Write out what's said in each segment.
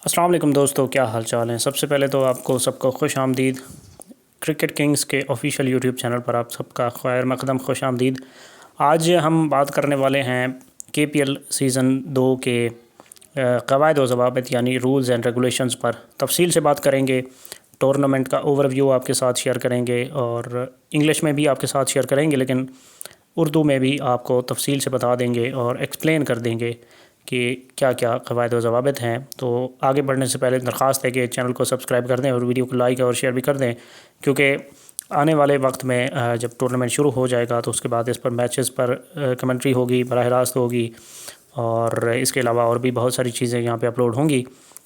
अस्सलाम वालेकुम दोस्तों, क्या हाल चाल हैं। सबसे पहले तो आपको सबको खुश आमदीद। क्रिकेट किंग्स के ऑफिशियल यूट्यूब चैनल पर आप सबका खैर मकदम खुश आमदीद। आज हम बात करने वाले हैं KPL सीज़न 2 के क़वाइद व ज़वाबित यानी रूल्स एंड रेगुलेशंस पर तफसील से बात करेंगे। टूर्नामेंट का ओवरव्यू आपके साथ शेयर करेंगे और इंग्लिश में भी आपके साथ शेयर करेंगे, लेकिन उर्दू में भी आपको तफसील से बता देंगे और एक्सप्लेन कर देंगे कि क्या क्या क़वाइद व ज़वाबित हैं। तो आगे बढ़ने से पहले दरख्वास्त है कि चैनल को सब्सक्राइब कर दें और वीडियो को लाइक और शेयर भी कर दें, क्योंकि आने वाले वक्त में जब टूर्नामेंट शुरू हो जाएगा तो उसके बाद इस पर मैचेस पर कमेंट्री होगी, बराह रास्त होगी और इसके अलावा और भी बहुत सारी चीज़ें यहाँ पे अपलोड होंगी।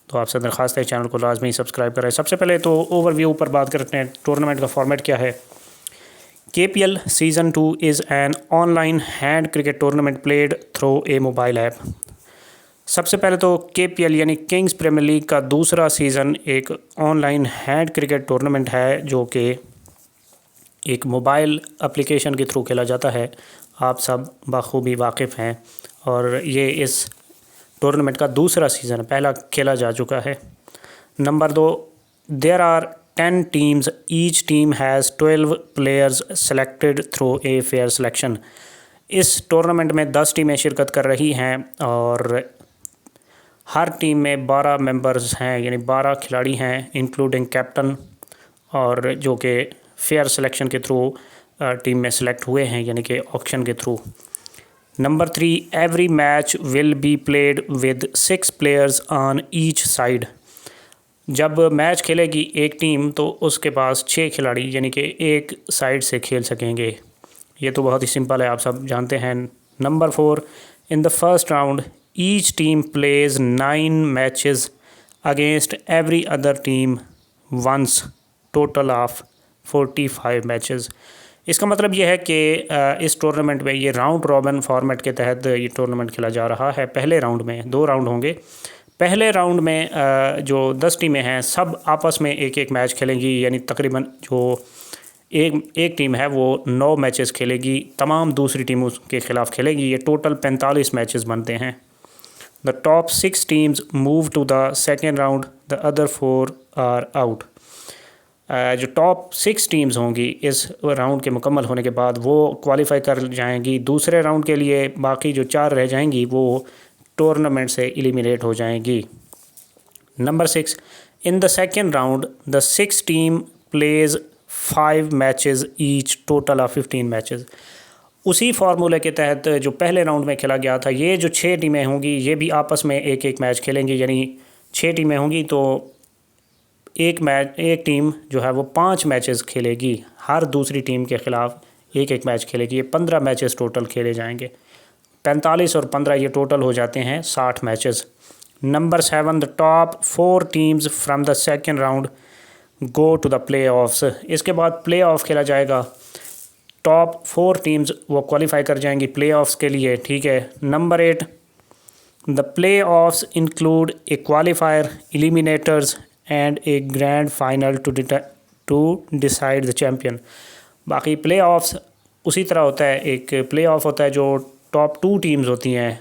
तो आपसे दरख्वास्त है चैनल को लाजमी सब्सक्राइब करें। सबसे पहले तो ओवरव्यू पर बात करते हैं। टूर्नामेंट का फॉर्मेट क्या है। KPL season 2 is an online hand cricket tournament played through a mobile app. सबसे पहले तो KPL यानी किंग्स प्रीमियर लीग का दूसरा सीज़न एक ऑनलाइन हैंड क्रिकेट टूर्नामेंट है, जो कि एक मोबाइल एप्लीकेशन के थ्रू खेला जाता है। आप सब बखूबी वाकिफ़ हैं और ये इस टूर्नामेंट का दूसरा सीज़न, पहला खेला जा चुका है। Number 2, there are 10 teams, each team has 12 players selected through a fair selection. इस टूर्नामेंट में 10 टीमें शिरकत कर रही हैं और हर टीम में 12 मेंबर्स हैं, यानी 12 खिलाड़ी हैं इंक्लूडिंग कैप्टन, और जो कि फेयर सिलेक्शन के थ्रू टीम में सेलेक्ट हुए हैं, यानी कि ऑक्शन के through. Number 3, every match will be played with 6 players on each side. जब मैच खेलेगी एक टीम तो उसके पास 6 खिलाड़ी यानी कि एक साइड से खेल सकेंगे। ये तो बहुत ही सिंपल है, आप सब जानते हैं। Number 4, in the first round each team plays 9 matches against every other team once, total of 45 matches. इसका मतलब यह है कि इस टूर्नामेंट में ये राउंड रॉबिन फॉर्मेट के तहत ये टूर्नामेंट खेला जा रहा है। पहले राउंड में 2 राउंड होंगे। पहले राउंड में जो 10 टीमें हैं सब आपस में एक एक मैच खेलेंगी, यानी तकरीबन जो एक टीम है वो 9 मैचेस खेलेगी, तमाम दूसरी टीमों के ख़िलाफ़ खेलेगी। ये टोटल 45 मैचेस बनते हैं। The top 6 teams move to the second round, the other 4 are out. जो टॉप 6 टीम्स होंगी इस राउंड के मुकम्मल होने के बाद वो क्वालिफाई कर जाएंगी दूसरे राउंड के लिए। बाकी जो 4 रह जाएंगी वो टूर्नामेंट से एलिमिनेट हो जाएंगी। Number 6, in the second round the 6 team plays 5 matches each, total of 15 matches. उसी फार्मूले के तहत जो पहले राउंड में खेला गया था, ये जो 6 टीमें होंगी ये भी आपस में एक एक मैच खेलेंगी, यानी 6 टीमें होंगी तो एक टीम जो है वो 5 मैचेस खेलेगी, हर दूसरी टीम के ख़िलाफ़ एक एक मैच खेलेगी। ये 15 मैचेस टोटल खेले जाएंगे। 45 और 15 ये टोटल हो जाते हैं 60 matches. Number 7, the top 4 teams from the second round go to the play offs. इसके बाद प्ले ऑफ खेला जाएगा। टॉप 4 टीम्स वो क्वालिफाई कर जाएंगी प्ले ऑफ्स के लिए, ठीक है। Number 8, the play offs include a qualifier, eliminators and a grand final to decide the champion. बाकी प्ले ऑफ्स उसी तरह होता है। एक प्ले ऑफ होता है जो टॉप 2 टीम्स होती हैं,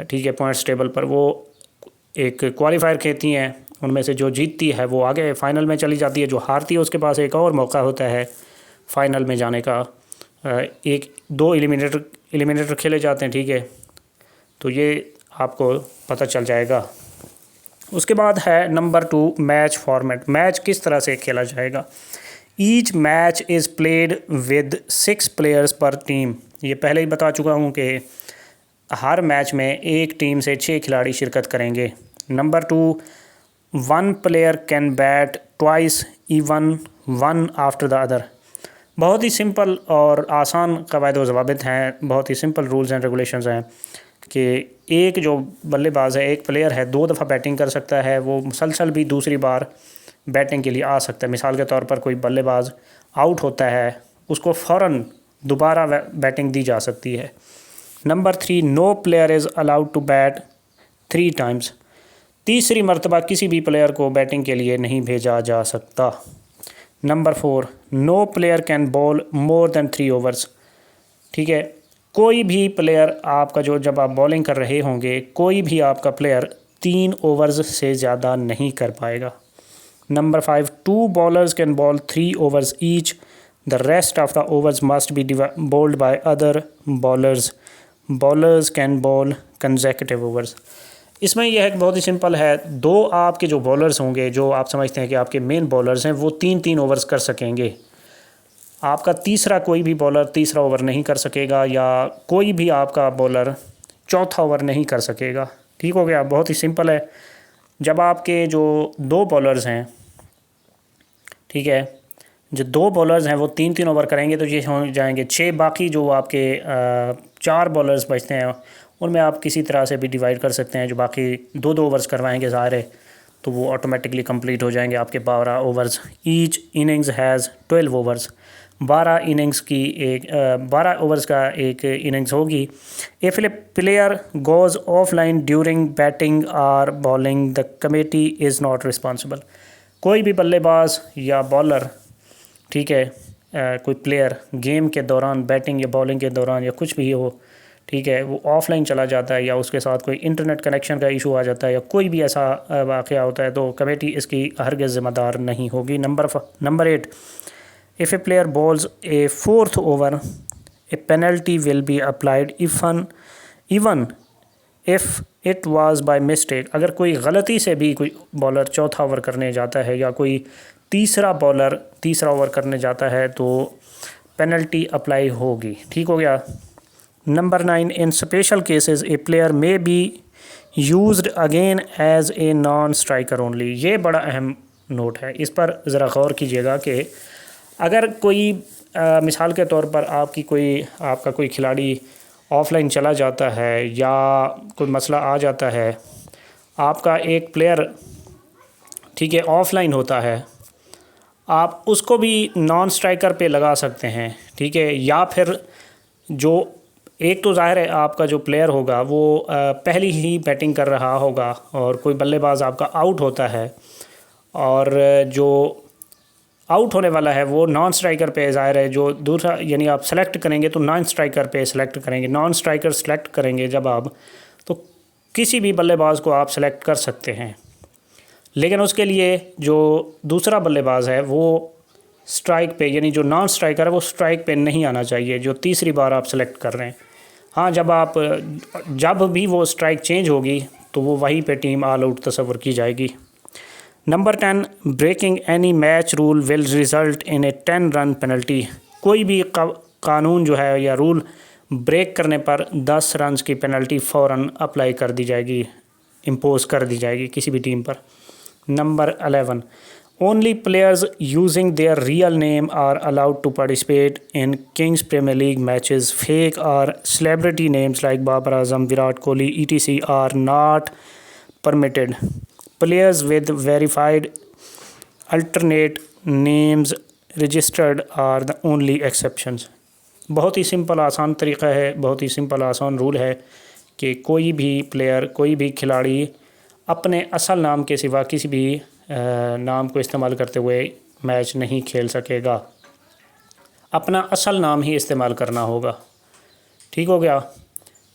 ठीक है, पॉइंट्स टेबल पर, वो एक क्वालिफायर खेलती हैं, उनमें से जो जीतती है वो आगे फ़ाइनल में चली जाती है, जो हारती है उसके पास एक और मौका होता है फ़ाइनल में जाने का। 1-2 एलिमिनेटर खेले जाते हैं, ठीक है। तो ये आपको पता चल जाएगा। उसके बाद है नंबर 2, मैच फॉर्मेट। मैच किस तरह से खेला जाएगा। Each match is played with 6 players पर टीम। ये पहले ही बता चुका हूँ कि हर मैच में एक टीम से 6 खिलाड़ी शिरकत करेंगे। Number 2, 1 player can bat twice even one after the other. बहुत ही सिंपल और आसान क़वाइद व ज़वाबित हैं, बहुत ही सिंपल रूल्स एंड रेगुलेशंस हैं कि एक जो बल्लेबाज़ है, एक प्लेयर है, 2 दफ़ा बैटिंग कर सकता है, वो मुसलसल भी दूसरी बार बैटिंग के लिए आ सकता है। मिसाल के तौर पर कोई बल्लेबाज आउट होता है, उसको फ़ौरन दोबारा बैटिंग दी जा सकती है। Number 3, no player is allowed to bat 3 times. तीसरी मरतबा किसी भी प्लेयर को बैटिंग के लिए नहीं भेजा जा सकता। Number 4, no player can bowl more than 3 overs. ठीक है, कोई भी प्लेयर आपका जब आप बॉलिंग कर रहे होंगे, कोई भी आपका प्लेयर 3 ओवर्स से ज़्यादा नहीं कर पाएगा। Number 5, 2 bowlers can bowl 3 overs each, the rest of the overs must be bowled by other bowlers, bowlers can bowl consecutive overs. इसमें यह है बहुत ही सिंपल है, 2 आपके जो बॉलर्स होंगे, जो आप समझते हैं कि आपके मेन बॉलर्स हैं, वो 3-3 ओवर्स कर सकेंगे। आपका तीसरा कोई भी बॉलर तीसरा ओवर नहीं कर सकेगा, या कोई भी आपका बॉलर चौथा ओवर नहीं कर सकेगा। ठीक हो गया, बहुत ही सिंपल है। जब आपके जो 2 बॉलर्स हैं, ठीक है, जो 2 बॉलर्स हैं वो 3-3 ओवर करेंगे तो ये हो जाएंगे 6। बाकी जो आपके 4 बॉलर्स बचते हैं उनमें आप किसी तरह से भी डिवाइड कर सकते हैं। जो बाकी 2-2 ओवर्स करवाएंगे सारे, तो वो ऑटोमेटिकली कंप्लीट हो जाएंगे आपके 12 overs. Each innings has 12 overs, 12 innings की 12 ओवर्स का एक इनिंग्स होगी। If a player goes offline during batting और bowling, the committee is not responsible. कोई भी बल्लेबाज या बॉलर, ठीक है, कोई प्लेयर गेम के दौरान, बैटिंग या बॉलिंग के दौरान या कुछ भी हो, ठीक है, वो ऑफलाइन चला जाता है या उसके साथ कोई इंटरनेट कनेक्शन का इशू आ जाता है या कोई भी ऐसा वाक़या होता है, तो कमेटी इसकी हरगिज़ ज़िम्मेदार नहीं होगी। Number 8, if a player balls A 4th over, A penalty will be applied even if it was by mistake. अगर कोई गलती से भी कोई बॉलर चौथा ओवर करने जाता है या कोई तीसरा बॉलर तीसरा ओवर करने जाता है तो पेनल्टी अप्लाई होगी। ठीक हो गया। Number 9, in special cases a player may be used again as a non striker only. ये बड़ा अहम नोट है, इस पर ज़रा गौर कीजिएगा कि अगर कोई मिसाल के तौर पर आपका कोई खिलाड़ी ऑफलाइन चला जाता है या कोई मसला आ जाता है, आपका एक प्लेयर, ठीक है, ऑफलाइन होता है, आप उसको भी नॉन स्ट्राइकर पे लगा सकते हैं। ठीक है, या फिर जो एक तो ज़ाहिर है आपका जो प्लेयर होगा वो पहली ही बैटिंग कर रहा होगा और कोई बल्लेबाज आपका आउट होता है और जो आउट होने वाला है वो नॉन स्ट्राइकर पे, ज़ाहिर है जो दूसरा, यानी आप सेलेक्ट करेंगे तो नॉन स्ट्राइकर पे सेलेक्ट करेंगे, नॉन स्ट्राइकर सेलेक्ट करेंगे जब आप, तो किसी भी बल्लेबाज को आप सेलेक्ट कर सकते हैं। लेकिन उसके लिए जो दूसरा बल्लेबाज है वो स्ट्राइक पे, यानी जो नॉन स्ट्राइकर है वो स्ट्राइक पे नहीं आना चाहिए, जो तीसरी बार आप सेलेक्ट कर रहे हैं। हाँ, जब भी वो स्ट्राइक चेंज होगी तो वो वहीं पे टीम ऑल आउट तस्वर की जाएगी। Number 10, breaking any match rule will result in a 10 run penalty. कोई भी कानून जो है या रूल ब्रेक करने पर 10 रन की पेनल्टी फ़ौरन अप्लाई कर दी जाएगी, इम्पोज कर दी जाएगी किसी भी टीम पर। Number 11, only players using their real name are allowed to participate in Kings Premier League matches. Fake और celebrity names like Babar Azam, Virat Kohli etc are not permitted. Players with verified alternate names registered are the only exceptions। बहुत ही simple आसान तरीक़ा है, बहुत ही simple आसान rule है कि कोई भी प्लेयर, कोई भी खिलाड़ी अपने असल नाम के सिवा किसी भी नाम को इस्तेमाल करते हुए मैच नहीं खेल सकेगा। अपना असल नाम ही इस्तेमाल करना होगा। ठीक हो गया।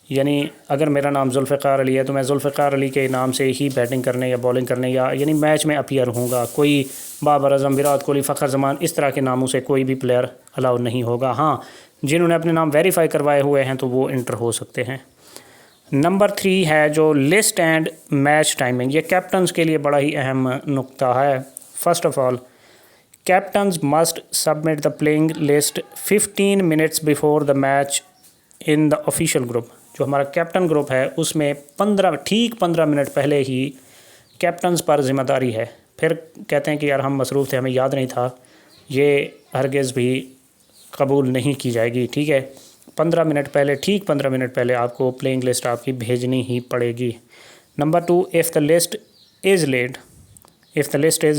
यानी अगर मेरा नाम जुल्फ़िकार अली है तो मैं जुल्फ़िकार अली के नाम से ही बैटिंग करने या बॉलिंग करने या यानी मैच में अपीयर होऊंगा। कोई बाबर आजम, विराट कोहली, फ़खर जमान, इस तरह के नामों से कोई भी प्लेयर अलाउ नहीं होगा। हाँ, जिन्होंने अपने नाम वेरीफाई करवाए हुए हैं तो वो इंटर हो सकते हैं। नंबर 3 है जो लिस्ट एंड मैच टाइमिंग। ये कैप्टन्स के लिए बड़ा ही अहम नुक्ता है। First of all, captains must submit the playing list 15 minutes before the match in the official group. जो हमारा कैप्टन ग्रुप है उसमें 15 मिनट पहले ही कैप्टन्स पर ज़िम्मेदारी है। फिर कहते हैं कि यार हम मसरूफ़ थे, हमें याद नहीं था, ये हरगिज़ भी कबूल नहीं की जाएगी। ठीक है, 15 मिनट पहले, ठीक 15 मिनट पहले आपको प्लेइंग लिस्ट आपकी भेजनी ही पड़ेगी। Number 2, if the list is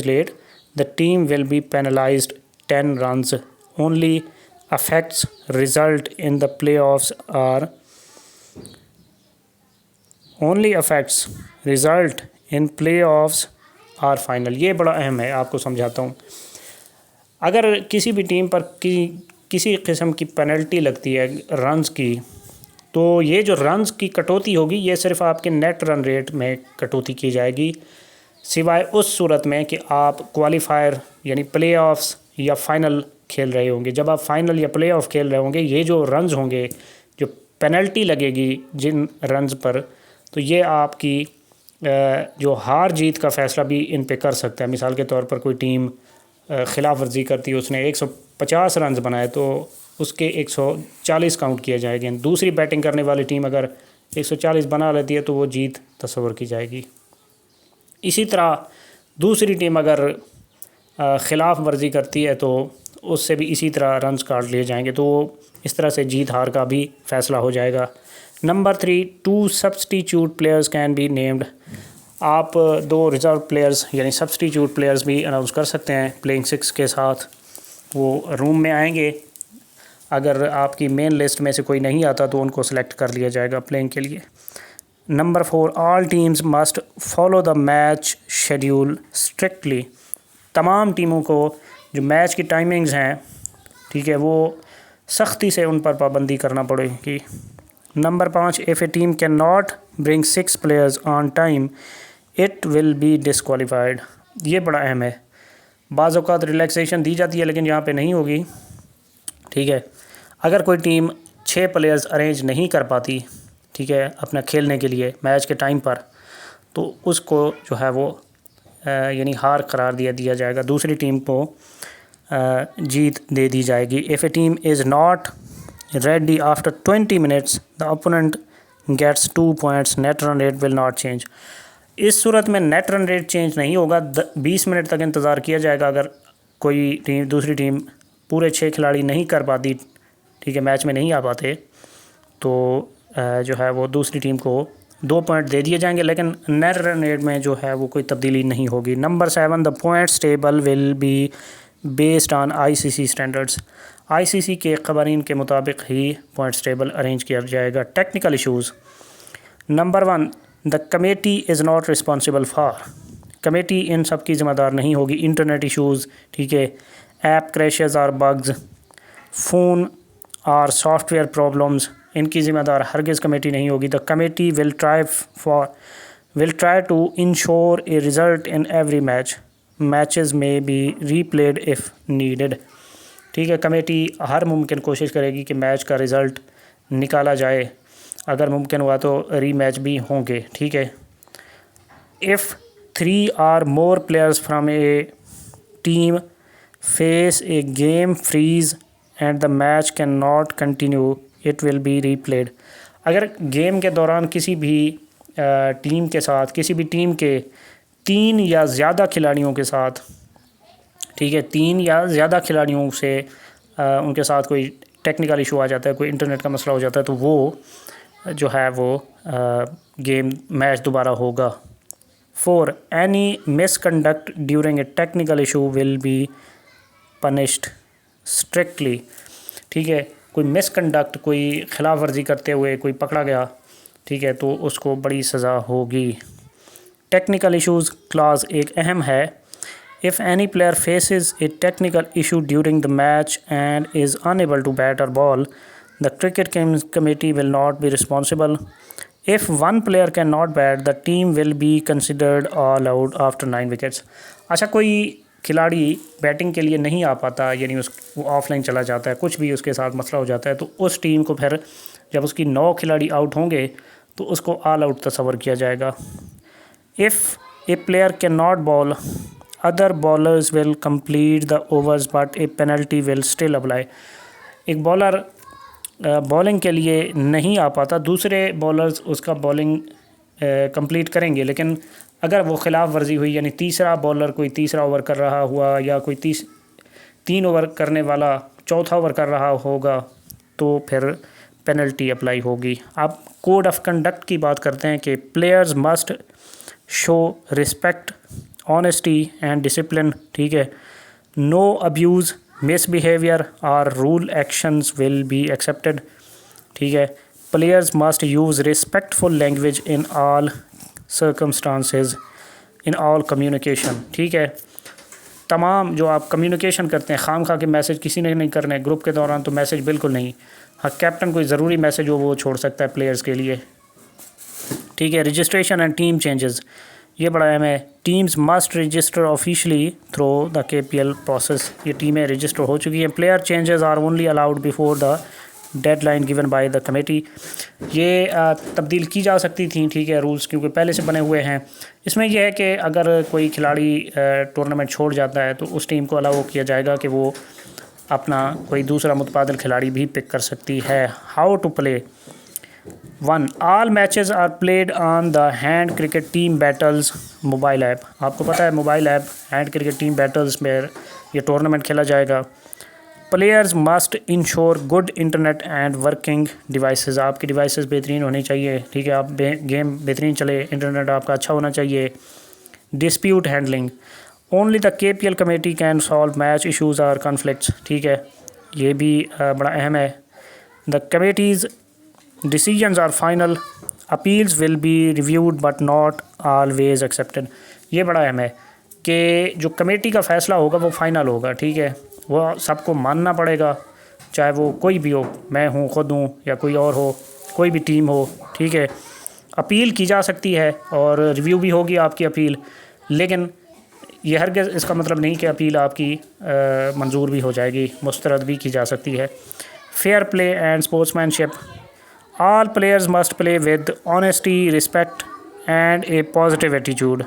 late the team will be penalized 10 runs only affects result in the play offs or only affects result in playoffs or final. ये बड़ा अहम है, आपको समझाता हूँ। अगर किसी भी टीम पर किसी किस्म की पेनल्टी लगती है रन्स की, तो ये जो रन्स की कटौती होगी ये सिर्फ आपके नेट रन रेट में कटौती की जाएगी, सिवाय उस सूरत में कि आप क्वालिफायर यानी प्लेऑफ्स या फ़ाइनल खेल रहे होंगे। जब आप फ़ाइनल या प्लेऑफ खेल रहे होंगे, ये जो रन्स होंगे, जो पेनल्टी लगेगी जिन रन्स पर, तो ये आपकी जो हार जीत का फ़ैसला भी इन पे कर सकता है। मिसाल के तौर पर कोई टीम ख़िलाफ़ वर्जी करती है, उसने 150 रन्स बनाए तो उसके 140 काउंट किए जाएंगे। दूसरी बैटिंग करने वाली टीम अगर 140 बना लेती है तो वो जीत तस्वर की जाएगी। इसी तरह दूसरी टीम अगर ख़िलाफ़ वर्जी करती है तो उससे भी इसी तरह रन्स काट लिए जाएंगे, तो इस तरह से जीत हार का भी फ़ैसला हो जाएगा। Number 3, 2 substitute players can be named. आप 2 रिज़र्व प्लेयर्स यानी सब्स्टिट्यूट प्लेयर्स भी अनाउंस कर सकते हैं प्लेइंग 6 के साथ। वो रूम में आएंगे, अगर आपकी मेन लिस्ट में से कोई नहीं आता तो उनको सेलेक्ट कर लिया जाएगा प्लेइंग के लिए। Number 4, all teams must follow the match schedule strictly. तमाम टीमों को जो मैच की टाइमिंग्स हैं, ठीक है, वो सख्ती से उन पर पाबंदी करना पड़ेगी। Number 5, if a team can not bring 6 players on time it will B disqualified. ये बड़ा अहम है। बाज़ औक़ात रिलैक्सेशन दी जाती है लेकिन यहाँ पे नहीं होगी, ठीक है। अगर कोई टीम 6 प्लेयर्स अरेंज नहीं कर पाती, ठीक है, अपना खेलने के लिए मैच के टाइम पर, तो उसको जो है वो यानी हार करार दिया जाएगा, दूसरी टीम को जीत दे दी जाएगी। If a team is not ready after 20 minutes the opponent gets 2 points, net run rate will not change. इस सूरत में नेट रन रेट चेंज नहीं होगा, 20 मिनट तक इंतज़ार किया जाएगा। अगर कोई टीम दूसरी टीम पूरे 6 खिलाड़ी नहीं कर पाती, ठीक है, मैच में नहीं आ पाते, तो जो है वो दूसरी टीम को 2 पॉइंट दे दिए जाएंगे, लेकिन नेट रन रेट में जो है वो कोई तब्दीली नहीं होगी। Number 7, the points table will be based on ICC standards. ICC के क़वानीन के मुताबिक ही पॉइंट्स टेबल अरेंज किया जाएगा। Technical issues. Number 1, the committee is not responsible for. Committee इन सब की ज़िम्मेदार नहीं होगी। इंटरनेट इशूज़, ठीक है, ऐप क्रैशेस और बग्स, फ़ोन और सॉफ्टवेयर प्रॉब्लम्स, इनकी ज़िम्मेदार हरगिज़ कमेटी नहीं होगी। The committee will try to ensure a result in every match, matches में बी रीप्लेड इफ़ नीडेड। ठीक है, कमेटी हर मुमकिन कोशिश करेगी कि मैच का रिज़ल्ट निकाला जाए, अगर मुमकिन हुआ तो रीमैच भी होंगे, ठीक है। इफ़ 3 और more players from a team face a game freeze and the match can not continue it will be replayed. अगर गेम के दौरान किसी भी टीम के साथ, किसी भी टीम के 3 या ज़्यादा खिलाड़ियों के साथ, ठीक है, 3 या ज़्यादा खिलाड़ियों से उनके साथ कोई टेक्निकल इशू आ जाता है, कोई इंटरनेट का मसला हो जाता है, तो वो जो है वो गेम मैच दोबारा होगा। 4, any misconduct during a technical issue will be punished strictly. ठीक है, कोई मिसकंडक्ट, कोई खिलाफ वर्जी करते हुए कोई पकड़ा गया, ठीक है, तो उसको बड़ी सज़ा होगी। टेक्निकल इशूज़ क्लास एक अहम है। If any player faces a technical issue during the match and is unable to bat और ball, the cricket committee will not be responsible. If 1 player can not bat the team will be considered all out after 9 wickets. अच्छा, कोई खिलाड़ी batting के लिए नहीं आ पाता, यानी वो ऑफलाइन चला जाता है, कुछ भी उसके साथ मसला हो जाता है, तो उस टीम को फिर जब उसकी 9 खिलाड़ी आउट होंगे तो उसको ऑल आउट तस्वर किया जाएगा। If a player can not ball other bowlers will complete the overs but A penalty will still apply. एक बॉलर बॉलिंग के लिए नहीं आ पाता, दूसरे बॉलर्स उसका बॉलिंग कंप्लीट करेंगे, लेकिन अगर वो ख़िलाफ़ वर्जी हुई, यानी तीसरा बॉलर कोई तीसरा ओवर कर रहा हुआ या कोई 3 ओवर करने वाला चौथा ओवर कर रहा होगा, तो फिर पेनल्टी अप्लाई होगी। अब कोड ऑफ कंडक्ट की बात करते हैं कि players must show respect, honesty and discipline. ठीक है, नो अब्यूज़, मिसबिहेवियर और rule actions will be accepted. ठीक है, players must use respectful language in all circumstances in all communication. ठीक है, तमाम जो आप कम्युनिकेशन करते हैं, खाम खा के मैसेज किसी ने नहीं करने ग्रुप के दौरान, तो मैसेज बिल्कुल नहीं, हाँ, कैप्टन कोई ज़रूरी मैसेज हो वो छोड़ सकता है प्लेयर्स के लिए, ठीक है। रजिस्ट्रेशन एंड टीम चेंजेस, ये बड़ा अहम है। Teams must register officially through the KPL process, ये टीमें रजिस्टर हो चुकी हैं। Player changes are only allowed before the deadline given by the committee, ये तब्दील की जा सकती थी, ठीक है, रूल्स क्योंकि पहले से बने हुए हैं। इसमें यह है कि अगर कोई खिलाड़ी टूर्नामेंट छोड़ जाता है तो उस टीम को अलाउ किया जाएगा कि वो अपना कोई दूसरा मुतबादिल खिलाड़ी भी पिक कर सकती है। How to play 1, all matches are played on the hand cricket team battles mobile app. आपको पता है mobile app hand cricket team battles में ये टूर्नामेंट खेला जाएगा। Players must ensure good internet and working devices, आपकी डिवाइसेस बेहतरीन होनी चाहिए, ठीक है, आप गेम बेहतरीन चले, इंटरनेट आपका अच्छा होना चाहिए। Dispute handling, only the KPL committee can solve match issues और कॉन्फ्लिक्ट्स, ठीक है, ये भी बड़ा अहम है। The committee's decisions are final, appeals will be reviewed but not always accepted, ये बड़ा अहम है कि जो कमेटी का फ़ैसला होगा वो फ़ाइनल होगा, ठीक है, वो सबको मानना पड़ेगा, चाहे वो कोई भी हो, मैं हूँ, ख़ुद हूँ, या कोई और हो, कोई भी टीम हो, ठीक है। अपील की जा सकती है और रिव्यू भी होगी आपकी अपील, लेकिन ये हरगिज़ इसका मतलब नहीं कि अपील आपकी मंजूर भी हो जाएगी, मुस्तरद भी की जा सकती है। Fair play and sportsmanship, all players must play with honesty, respect and A positive attitude.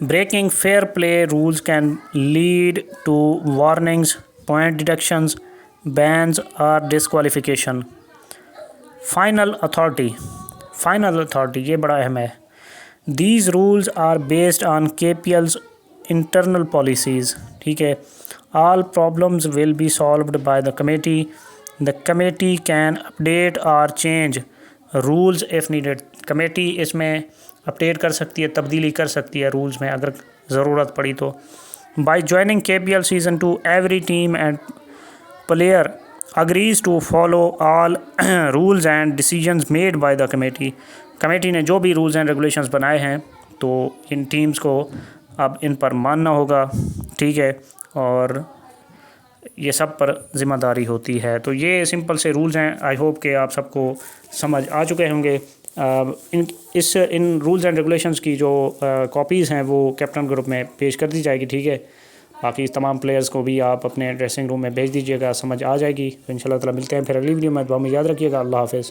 Breaking fair play rules can lead to warnings, point deductions, bans or disqualification. Final authority, ये बड़ा अहम है। These rules are based on KPL's internal policies, ठीक है। All problems will be solved by the committee. The committee can update or change rules if needed. Committee इसमें update कर सकती है, तब्दीली कर सकती है रूल्स में अगर ज़रूरत पड़ी तो। By joining KPL season 2 every team and player agrees to follow all rules and decisions made by the committee. Committee ने जो भी रूल्स एंड रेगुलेशंस बनाए हैं तो इन टीम्स को अब इन पर मानना होगा, ठीक है, और ये सब पर ज़िम्मेदारी होती है। तो ये सिंपल से रूल्स हैं, आई होप कि आप सबको समझ आ चुके होंगे। इन रूल्स एंड रेगुलेशंस की जो कॉपीज़ हैं वो कैप्टन ग्रुप में पेश कर दी जाएगी, ठीक है। बाकी इस तमाम प्लेयर्स को भी आप अपने ड्रेसिंग रूम में भेज दीजिएगा, समझ आ जाएगी। तो इंशाल्लाह ताला मिलते हैं फिर अगली वीडियो में, दुआ में याद रखिएगा। अल्लाह हाफ़िज़।